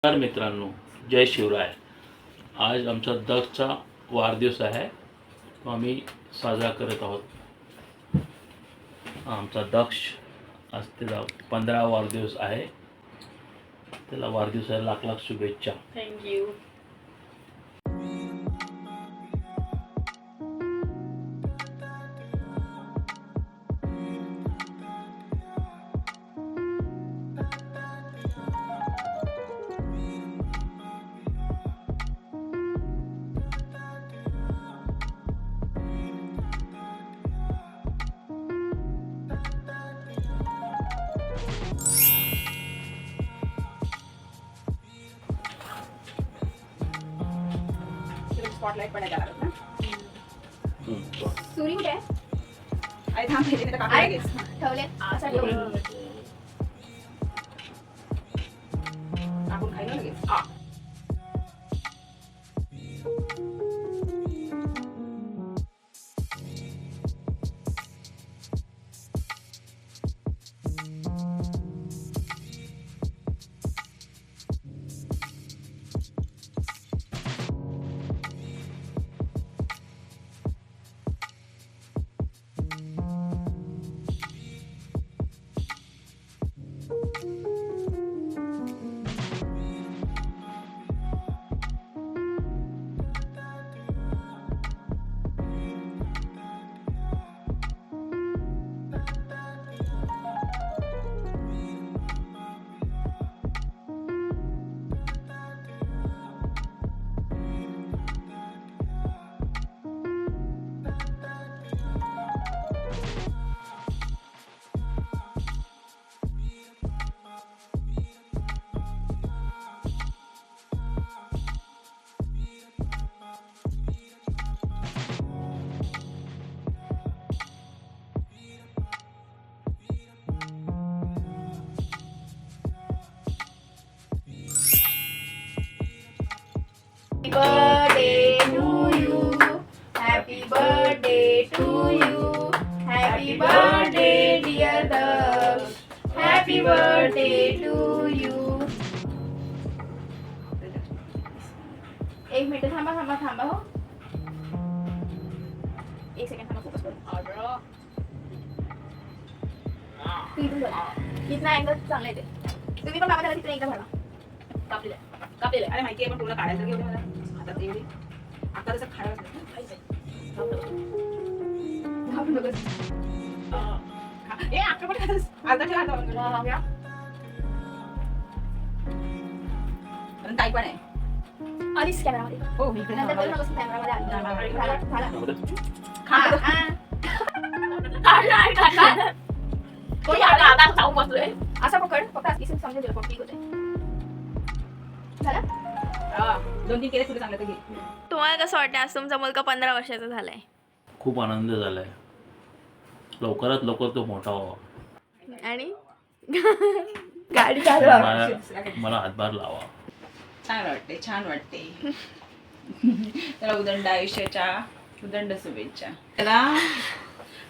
नमस्कार मित्रांनो, जय शिवराय. आज आमचा दक्षचा वाढदिवस आहे. तो आम्ही साजरा करत आहोत. आमचा दक्ष आज त्याचा 15वा वाढदिवस आहे. त्याला वाढदिवसाला लाख लाख शुभेच्छा. थँक्यू. स्पॉटलाइट पडायला लागला ना. सुरी कुठे आहे? अरे थांब, पहिले मी तर कापलं लगेच. ठेवले असा ठेवलं. आपण खायला लगेच. Birthday to you. Happy birthday to you. Happy birthday dear Daksh. Happy birthday to you. एक मिनिट थांबा थांबा थांबा हो. एक सेकंड थांबा, फोकस करू. इथून बघा. इथला अँगल चांगला येते. तुम्ही पण बाबा त्याला तिकडे एकदा भरा. कापलेलं आहे. कापलेलं आहे. अरे माहिती आहे, पण तुला काढायचं की एवढं मला हातात एवढी आता तसं खायला घाबरू नकोस. ए आता पण अर्धा ठेवा आता. पण ताई पण आहे. आलीस कॅमेरामध्ये. हो मी इकडे नंतर थांबा. बोलू नकोस कॅमेरामध्ये आली. झाला झाला. खा. असा पकड, फक्त असं समजेल तुला ठीक होते. झालं? दोन तीन केले तुला चांगलं तर घे. तुम्हाला कसं वाटतं आज तुमचा मुलगा 15 वर्षाचा झालाय? खूप आनंद झालाय. लवकरात लवकर तो मोठा व्हावा. आणि गाडी चालवा. मला हातभार लावा. छान वाटते, छान वाटते. त्याला उदंड आयुष्याच्या उदंड शुभेच्छा. त्याला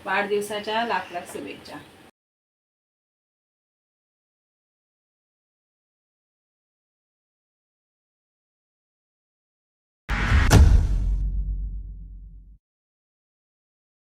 वाढदिवसाच्या लाख लाख शुभेच्छा.